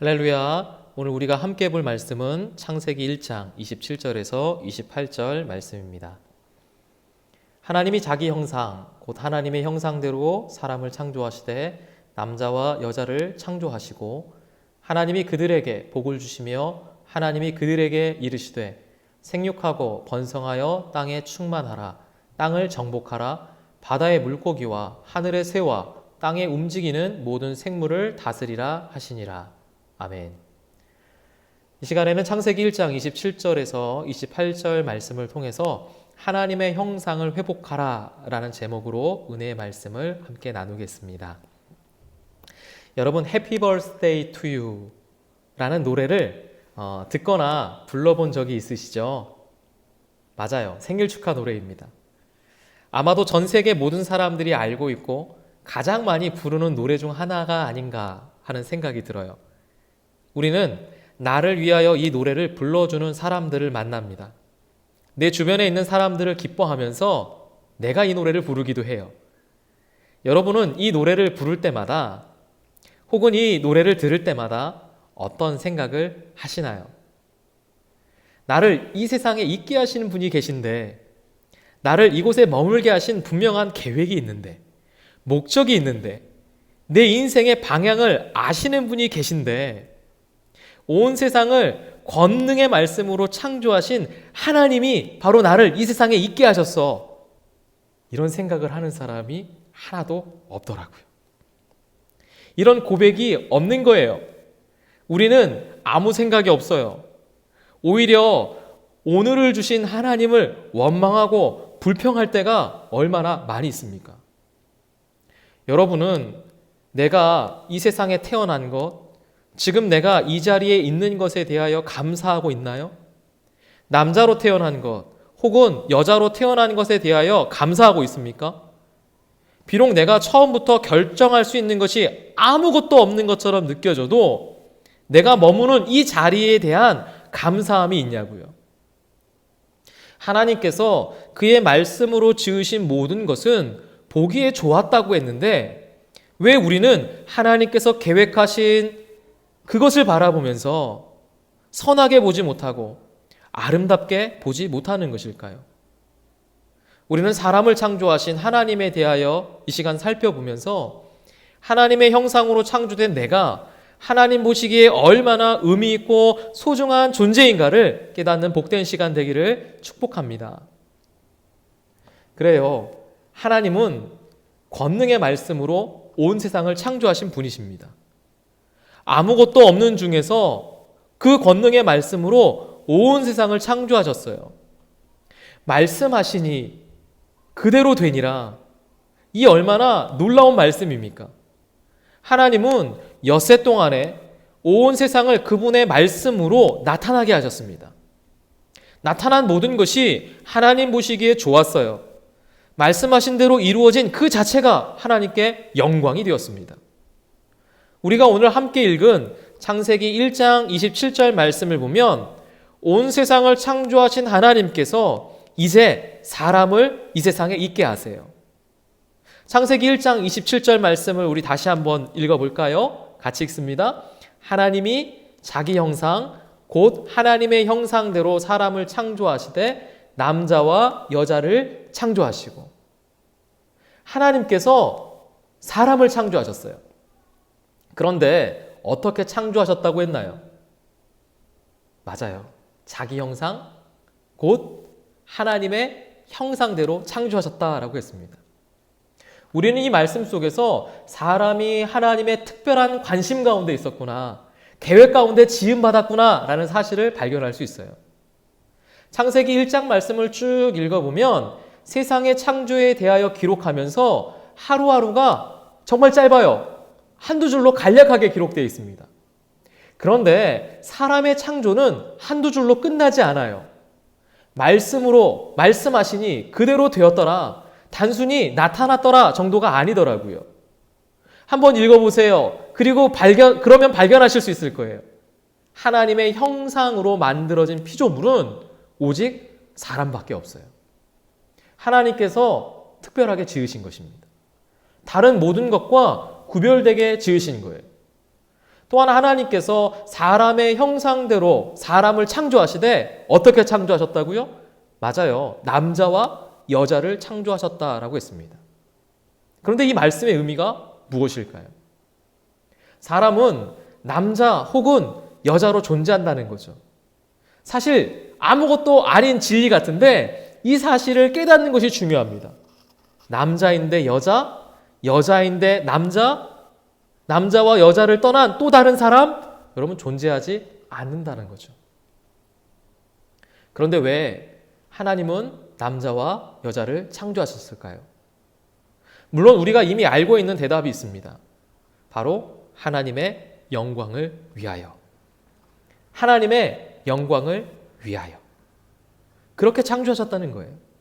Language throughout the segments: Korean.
할렐루야. 오늘 우리가 함께 볼 말씀은 창세기 1장 27절에서 28절 말씀입니다. 하나님이 자기 형상, 곧 하나님의 형상대로 사람을 창조하시되 남자와 여자를 창조하시고 하나님이 그들에게 복을 주시며 하나님이 그들에게 이르시되 생육하고 번성하여 땅에 충만하라. 땅을 정복하라. 바다의 물고기와 하늘의 새와 땅에 움직이는 모든 생물을 다스리라 하시니라. 아멘. 이 시간에는 창세기 1장 27절에서 28절 말씀을 통해서 하나님의 형상을 회복하라 라는 제목으로 은혜의 말씀을 함께 나누겠습니다. 여러분, Happy Birthday to You 라는 노래를 듣거나 불러본 적이 있으시죠? 맞아요. 생일 축하 노래입니다. 아마도 전 세계 모든 사람들이 알고 있고 가장 많이 부르는 노래 중 하나가 아닌가 하는 생각이 들어요. 우리는 나를 위하여 이 노래를 불러주는 사람들을 만납니다. 내 주변에 있는 사람들을 기뻐하면서 내가 이 노래를 부르기도 해요. 여러분은 이 노래를 부를 때마다 혹은 이 노래를 들을 때마다 어떤 생각을 하시나요? 나를 이 세상에 있게 하시는 분이 계신데, 나를 이곳에 머물게 하신 분명한 계획이 있는데, 목적이 있는데, 내 인생의 방향을 아시는 분이 계신데, 온 세상을 권능의 말씀으로 창조하신 하나님이 바로 나를 이 세상에 있게 하셨어. 이런 생각을 하는 사람이 하나도 없더라고요. 이런 고백이 없는 거예요. 우리는 아무 생각이 없어요. 오히려 오늘을 주신 하나님을 원망하고 불평할 때가 얼마나 많이 있습니까? 여러분은 내가 이 세상에 태어난 것, 지금 내가 이 자리에 있는 것에 대하여 감사하고 있나요? 남자로 태어난 것 혹은 여자로 태어난 것에 대하여 감사하고 있습니까? 비록 내가 처음부터 결정할 수 있는 것이 아무것도 없는 것처럼 느껴져도 내가 머무는 이 자리에 대한 감사함이 있냐고요. 하나님께서 그의 말씀으로 지으신 모든 것은 보기에 좋았다고 했는데 왜 우리는 하나님께서 계획하신 그것을 바라보면서 선하게 보지 못하고 아름답게 보지 못하는 것일까요? 우리는 사람을 창조하신 하나님에 대하여 이 시간 살펴보면서 하나님의 형상으로 창조된 내가 하나님 보시기에 얼마나 의미 있고 소중한 존재인가를 깨닫는 복된 시간 되기를 축복합니다. 그래요. 하나님은 권능의 말씀으로 온 세상을 창조하신 분이십니다. 아무것도 없는 중에서 그 권능의 말씀으로 온 세상을 창조하셨어요. 말씀하시니 그대로 되니라. 이 얼마나 놀라운 말씀입니까? 하나님은 엿새 동안에 온 세상을 그분의 말씀으로 나타나게 하셨습니다. 나타난 모든 것이 하나님 보시기에 좋았어요. 말씀하신 대로 이루어진 그 자체가 하나님께 영광이 되었습니다. 우리가 오늘 함께 읽은 창세기 1장 27절 말씀을 보면 온 세상을 창조하신 하나님께서 이제 사람을 이 세상에 있게 하세요. 창세기 1장 27절 말씀을 우리 다시 한번 읽어볼까요? 같이 읽습니다. 하나님이 자기 형상 곧 하나님의 형상대로 사람을 창조하시되 남자와 여자를 창조하시고, 하나님께서 사람을 창조하셨어요. 그런데 어떻게 창조하셨다고 했나요? 맞아요. 자기 형상, 곧 하나님의 형상대로 창조하셨다라고 했습니다. 우리는 이 말씀 속에서 사람이 하나님의 특별한 관심 가운데 있었구나, 계획 가운데 지음받았구나 라는 사실을 발견할 수 있어요. 창세기 1장 말씀을 쭉 읽어보면 세상의 창조에 대하여 기록하면서 하루하루가 정말 짧아요. 한두 줄로 간략하게 기록되어 있습니다. 그런데 사람의 창조는 한두 줄로 끝나지 않아요. 말씀으로 말씀하시니 그대로 되었더라, 단순히 나타났더라 정도가 아니더라고요. 한번 읽어보세요. 그리고 그러면 발견하실 수 있을 거예요. 하나님의 형상으로 만들어진 피조물은 오직 사람밖에 없어요. 하나님께서 특별하게 지으신 것입니다. 다른 모든 것과 구별되게 지으신 거예요. 또한 하나님께서 사람의 형상대로 사람을 창조하시되 어떻게 창조하셨다고요? 맞아요. 남자와 여자를 창조하셨다라고 했습니다. 그런데 이 말씀의 의미가 무엇일까요? 사람은 남자 혹은 여자로 존재한다는 거죠. 사실 아무것도 아닌 진리 같은데 이 사실을 깨닫는 것이 중요합니다. 남자인데 여자, 여자인데 남자, 남자와 여자를 떠난 또 다른 사람, 여러분 존재하지 않는다는 거죠. 그런데 왜 하나님은 남자와 여자를 창조하셨을까요? 물론 우리가 이미 알고 있는 대답이 있습니다. 바로 하나님의 영광을 위하여. 하나님의 영광을 위하여. 그렇게 창조하셨다는 거예요.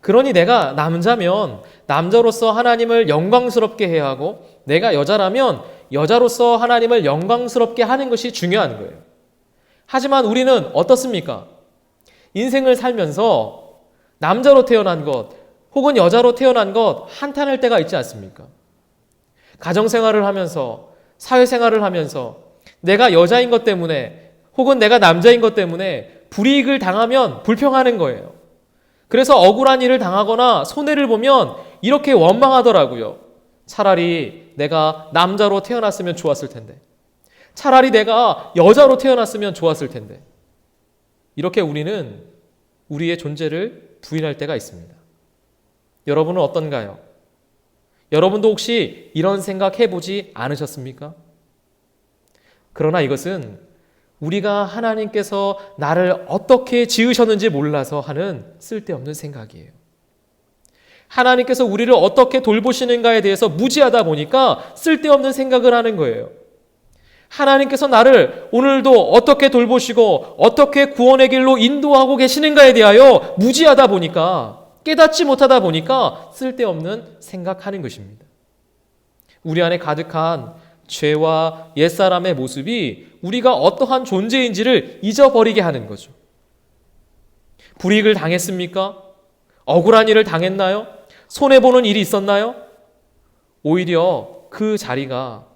그러니 내가 남자면 남자로서 하나님을 영광스럽게 해야 하고 내가 여자라면 여자로서 하나님을 영광스럽게 하는 것이 중요한 거예요. 하지만 우리는 어떻습니까? 인생을 살면서 남자로 태어난 것 혹은 여자로 태어난 것 한탄할 때가 있지 않습니까? 가정생활을 하면서 사회생활을 하면서 내가 여자인 것 때문에 혹은 내가 남자인 것 때문에 불이익을 당하면 불평하는 거예요. 그래서 억울한 일을 당하거나 손해를 보면 이렇게 원망하더라고요. 차라리 내가 남자로 태어났으면 좋았을 텐데. 차라리 내가 여자로 태어났으면 좋았을 텐데. 이렇게 우리는 우리의 존재를 부인할 때가 있습니다. 여러분은 어떤가요? 여러분도 혹시 이런 생각 해보지 않으셨습니까? 그러나 이것은 우리가 하나님께서 나를 어떻게 지으셨는지 몰라서 하는 쓸데없는 생각이에요. 하나님께서 우리를 어떻게 돌보시는가에 대해서 무지하다 보니까 쓸데없는 생각을 하는 거예요. 하나님께서 나를 오늘도 어떻게 돌보시고 어떻게 구원의 길로 인도하고 계시는가에 대하여 무지하다 보니까 깨닫지 못하다 보니까 쓸데없는 생각하는 것입니다. 우리 안에 가득한 죄와 옛사람의 모습이 우리가 어떠한 존재인지를 잊어버리게 하는 거죠. 불이익을 당했습니까? 억울한 일을 당했나요? 손해보는 일이 있었나요? 오히려 그 자리가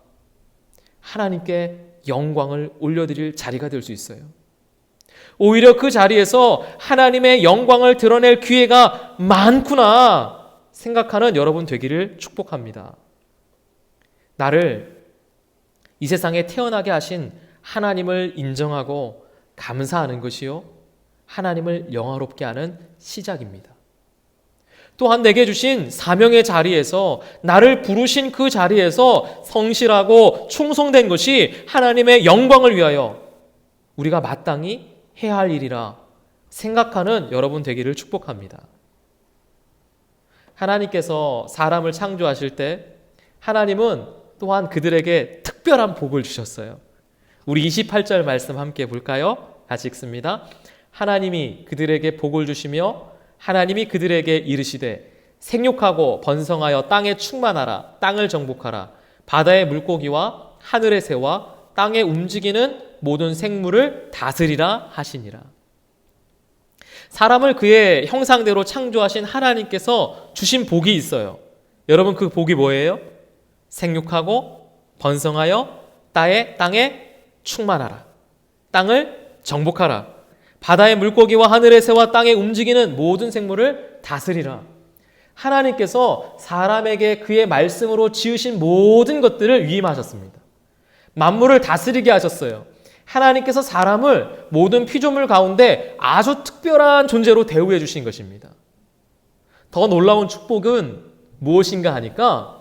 하나님께 영광을 올려드릴 자리가 될 수 있어요. 오히려 그 자리에서 하나님의 영광을 드러낼 기회가 많구나 생각하는 여러분 되기를 축복합니다. 나를 이 세상에 태어나게 하신 하나님을 인정하고 감사하는 것이요, 하나님을 영화롭게 하는 시작입니다. 또한 내게 주신 사명의 자리에서 나를 부르신 그 자리에서 성실하고 충성된 것이 하나님의 영광을 위하여 우리가 마땅히 해야 할 일이라 생각하는 여러분 되기를 축복합니다. 하나님께서 사람을 창조하실 때 하나님은 또한 그들에게 특별한 복을 주셨어요. 우리 28절 말씀 함께 볼까요? 같이 읽습니다. 하나님이 그들에게 복을 주시며 하나님이 그들에게 이르시되 생육하고 번성하여 땅에 충만하라. 땅을 정복하라. 바다의 물고기와 하늘의 새와 땅에 움직이는 모든 생물을 다스리라 하시니라. 사람을 그의 형상대로 창조하신 하나님께서 주신 복이 있어요. 여러분 그 복이 뭐예요? 생육하고 번성하여 땅에 충만하라. 땅을 정복하라. 바다의 물고기와 하늘의 새와 땅에 움직이는 모든 생물을 다스리라. 하나님께서 사람에게 그의 말씀으로 지으신 모든 것들을 위임하셨습니다. 만물을 다스리게 하셨어요. 하나님께서 사람을 모든 피조물 가운데 아주 특별한 존재로 대우해 주신 것입니다. 더 놀라운 축복은 무엇인가 하니까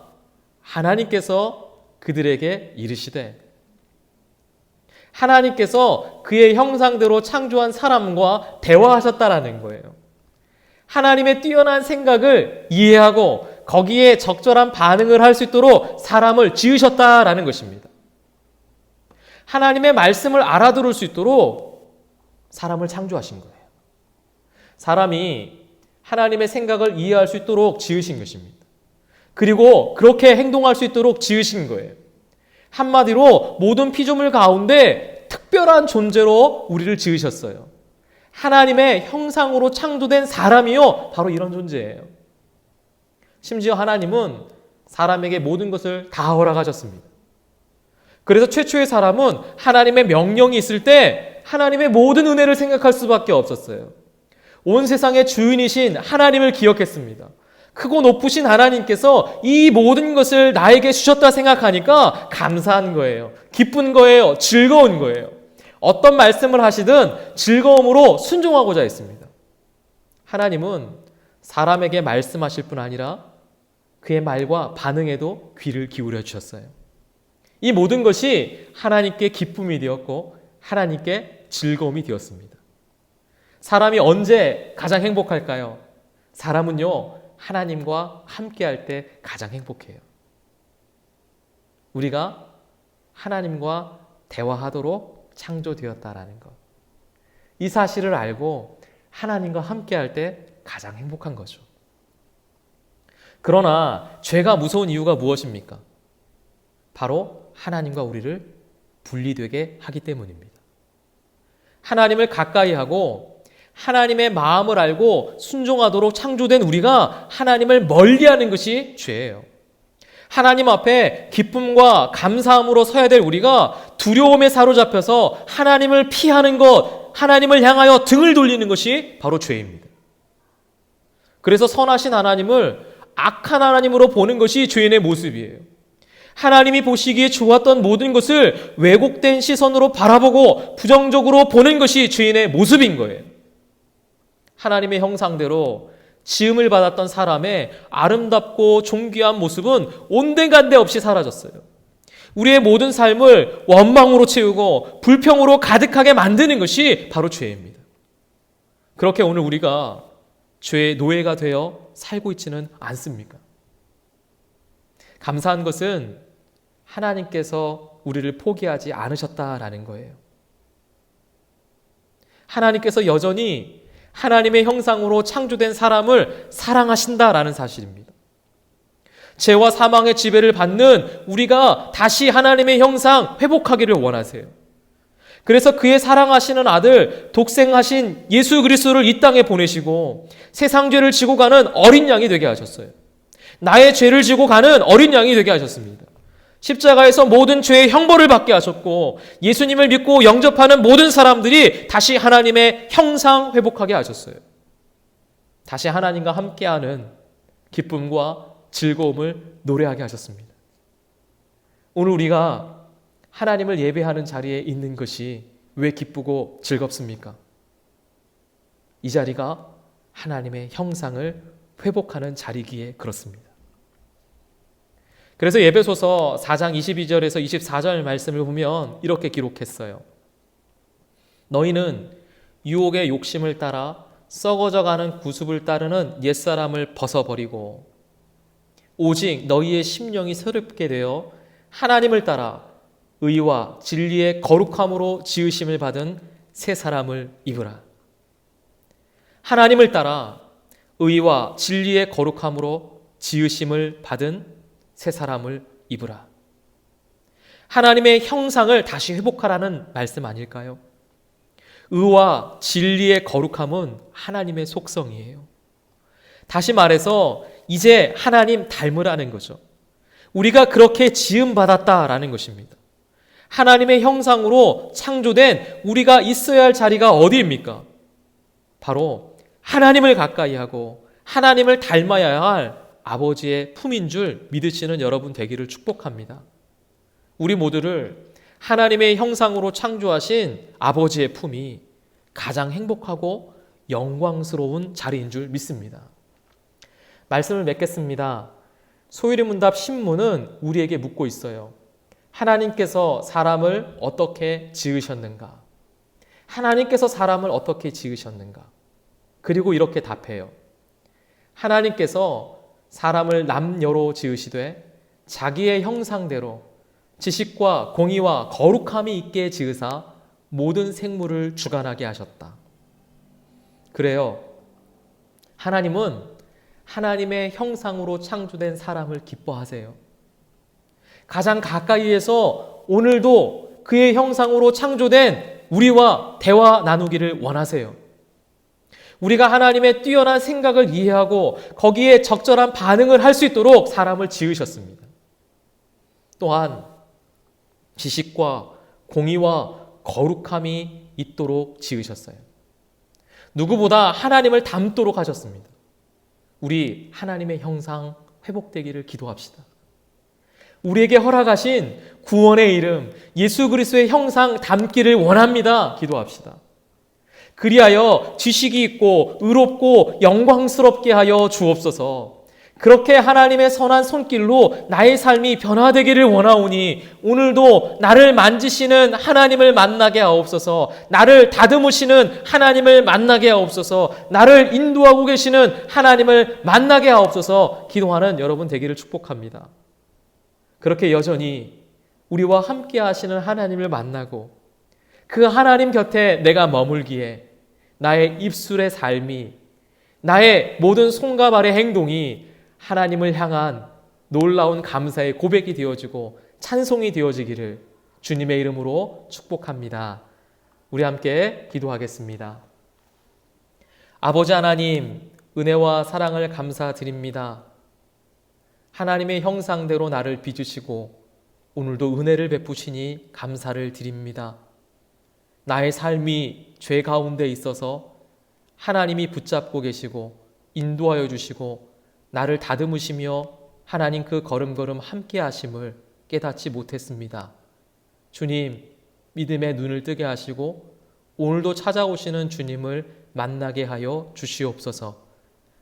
하나님께서 그들에게 이르시되, 하나님께서 그의 형상대로 창조한 사람과 대화하셨다라는 거예요. 하나님의 뛰어난 생각을 이해하고 거기에 적절한 반응을 할 수 있도록 사람을 지으셨다라는 것입니다. 하나님의 말씀을 알아들을 수 있도록 사람을 창조하신 거예요. 사람이 하나님의 생각을 이해할 수 있도록 지으신 것입니다. 그리고 그렇게 행동할 수 있도록 지으신 거예요. 한마디로 모든 피조물 가운데 특별한 존재로 우리를 지으셨어요. 하나님의 형상으로 창조된 사람이요, 바로 이런 존재예요. 심지어 하나님은 사람에게 모든 것을 다 허락하셨습니다. 그래서 최초의 사람은 하나님의 명령이 있을 때 하나님의 모든 은혜를 생각할 수밖에 없었어요. 온 세상의 주인이신 하나님을 기억했습니다. 크고 높으신 하나님께서 이 모든 것을 나에게 주셨다 생각하니까 감사한 거예요. 기쁜 거예요. 즐거운 거예요. 어떤 말씀을 하시든 즐거움으로 순종하고자 했습니다. 하나님은 사람에게 말씀하실 뿐 아니라 그의 말과 반응에도 귀를 기울여 주셨어요. 이 모든 것이 하나님께 기쁨이 되었고 하나님께 즐거움이 되었습니다. 사람이 언제 가장 행복할까요? 사람은요, 하나님과 함께할 때 가장 행복해요. 우리가 하나님과 대화하도록 창조되었다라는 것. 이 사실을 알고 하나님과 함께할 때 가장 행복한 거죠. 그러나 죄가 무서운 이유가 무엇입니까? 바로 하나님과 우리를 분리되게 하기 때문입니다. 하나님을 가까이 하고 하나님의 마음을 알고 순종하도록 창조된 우리가 하나님을 멀리하는 것이 죄예요. 하나님 앞에 기쁨과 감사함으로 서야 될 우리가 두려움에 사로잡혀서 하나님을 피하는 것, 하나님을 향하여 등을 돌리는 것이 바로 죄입니다. 그래서 선하신 하나님을 악한 하나님으로 보는 것이 죄인의 모습이에요. 하나님이 보시기에 좋았던 모든 것을 왜곡된 시선으로 바라보고 부정적으로 보는 것이 죄인의 모습인 거예요. 하나님의 형상대로 지음을 받았던 사람의 아름답고 존귀한 모습은 온데간데 없이 사라졌어요. 우리의 모든 삶을 원망으로 채우고 불평으로 가득하게 만드는 것이 바로 죄입니다. 그렇게 오늘 우리가 죄의 노예가 되어 살고 있지는 않습니까? 감사한 것은 하나님께서 우리를 포기하지 않으셨다라는 거예요. 하나님께서 여전히 하나님의 형상으로 창조된 사람을 사랑하신다라는 사실입니다. 죄와 사망의 지배를 받는 우리가 다시 하나님의 형상 회복하기를 원하세요. 그래서 그의 사랑하시는 아들 독생하신 예수 그리스도를 이 땅에 보내시고 세상 죄를 지고 가는 어린 양이 되게 하셨어요. 나의 죄를 지고 가는 어린 양이 되게 하셨습니다. 십자가에서 모든 죄의 형벌을 받게 하셨고 예수님을 믿고 영접하는 모든 사람들이 다시 하나님의 형상 회복하게 하셨어요. 다시 하나님과 함께하는 기쁨과 즐거움을 노래하게 하셨습니다. 오늘 우리가 하나님을 예배하는 자리에 있는 것이 왜 기쁘고 즐겁습니까? 이 자리가 하나님의 형상을 회복하는 자리기에 그렇습니다. 그래서 에베소서 4장 22절에서 24절 말씀을 보면 이렇게 기록했어요. 너희는 유혹의 욕심을 따라 썩어져가는 구습을 따르는 옛사람을 벗어버리고 오직 너희의 심령이 새롭게 되어 하나님을 따라 의와 진리의 거룩함으로 지으심을 받은 새 사람을 입으라. 하나님을 따라 의와 진리의 거룩함으로 지으심을 받은 새 사람을 입으라. 하나님의 형상을 다시 회복하라는 말씀 아닐까요? 의와 진리의 거룩함은 하나님의 속성이에요. 다시 말해서 이제 하나님 닮으라는 거죠. 우리가 그렇게 지음받았다라는 것입니다. 하나님의 형상으로 창조된 우리가 있어야 할 자리가 어디입니까? 바로 하나님을 가까이 하고 하나님을 닮아야 할 아버지의 품인 줄 믿으시는 여러분 되기를 축복합니다. 우리 모두를 하나님의 형상으로 창조하신 아버지의 품이 가장 행복하고 영광스러운 자리인 줄 믿습니다. 말씀을 맺겠습니다. 소위문답 신문은 우리에게 묻고 있어요. 하나님께서 사람을 어떻게 지으셨는가? 하나님께서 사람을 어떻게 지으셨는가? 그리고 이렇게 답해요. 하나님께서 사람을 남녀로 지으시되 자기의 형상대로 지식과 공의와 거룩함이 있게 지으사 모든 생물을 주관하게 하셨다. 그래요. 하나님은 하나님의 형상으로 창조된 사람을 기뻐하세요. 가장 가까이에서 오늘도 그의 형상으로 창조된 우리와 대화 나누기를 원하세요. 우리가 하나님의 뛰어난 생각을 이해하고 거기에 적절한 반응을 할 수 있도록 사람을 지으셨습니다. 또한 지식과 공의와 거룩함이 있도록 지으셨어요. 누구보다 하나님을 닮도록 하셨습니다. 우리 하나님의 형상 회복되기를 기도합시다. 우리에게 허락하신 구원의 이름 예수 그리스도의 형상 닮기를 원합니다. 기도합시다. 그리하여 지식이 있고 의롭고 영광스럽게 하여 주옵소서. 그렇게 하나님의 선한 손길로 나의 삶이 변화되기를 원하오니 오늘도 나를 만지시는 하나님을 만나게 하옵소서. 나를 다듬으시는 하나님을 만나게 하옵소서. 나를 인도하고 계시는 하나님을 만나게 하옵소서. 기도하는 여러분 되기를 축복합니다. 그렇게 여전히 우리와 함께 하시는 하나님을 만나고 그 하나님 곁에 내가 머물기에 나의 입술의 삶이, 나의 모든 손과 발의 행동이 하나님을 향한 놀라운 감사의 고백이 되어지고 찬송이 되어지기를 주님의 이름으로 축복합니다. 우리 함께 기도하겠습니다. 아버지 하나님, 은혜와 사랑을 감사드립니다. 하나님의 형상대로 나를 빚으시고 오늘도 은혜를 베푸시니 감사를 드립니다. 나의 삶이 죄 가운데 있어서 하나님이 붙잡고 계시고 인도하여 주시고 나를 다듬으시며 하나님 그 걸음걸음 함께 하심을 깨닫지 못했습니다. 주님, 믿음의 눈을 뜨게 하시고 오늘도 찾아오시는 주님을 만나게 하여 주시옵소서.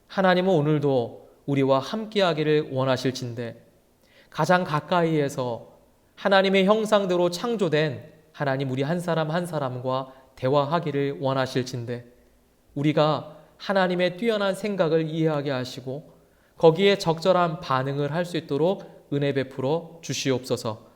하나님은 오늘도 우리와 함께 하기를 원하실진데 가장 가까이에서 하나님의 형상대로 창조된 하나님 우리 한 사람 한 사람과 대화하기를 원하실진데 우리가 하나님의 뛰어난 생각을 이해하게 하시고 거기에 적절한 반응을 할 수 있도록 은혜 베풀어 주시옵소서.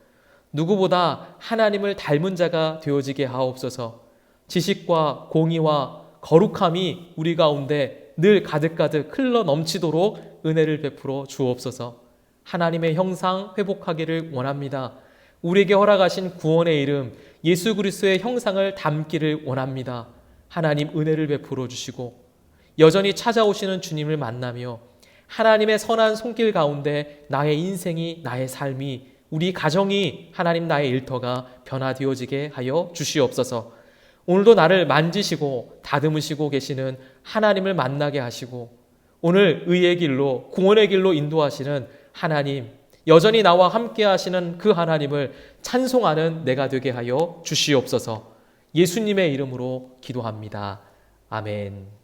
누구보다 하나님을 닮은 자가 되어지게 하옵소서. 지식과 공의와 거룩함이 우리 가운데 늘 가득가득 흘러 넘치도록 은혜를 베풀어 주옵소서. 하나님의 형상 회복하기를 원합니다. 우리에게 허락하신 구원의 이름 예수 그리스도의 형상을 담기를 원합니다. 하나님 은혜를 베풀어 주시고 여전히 찾아오시는 주님을 만나며 하나님의 선한 손길 가운데 나의 인생이, 나의 삶이, 우리 가정이 하나님 나의 일터가 변화되어지게 하여 주시옵소서. 오늘도 나를 만지시고 다듬으시고 계시는 하나님을 만나게 하시고 오늘 의의 길로 구원의 길로 인도하시는 하나님, 여전히 나와 함께 하시는 그 하나님을 찬송하는 내가 되게 하여 주시옵소서. 예수님의 이름으로 기도합니다. 아멘.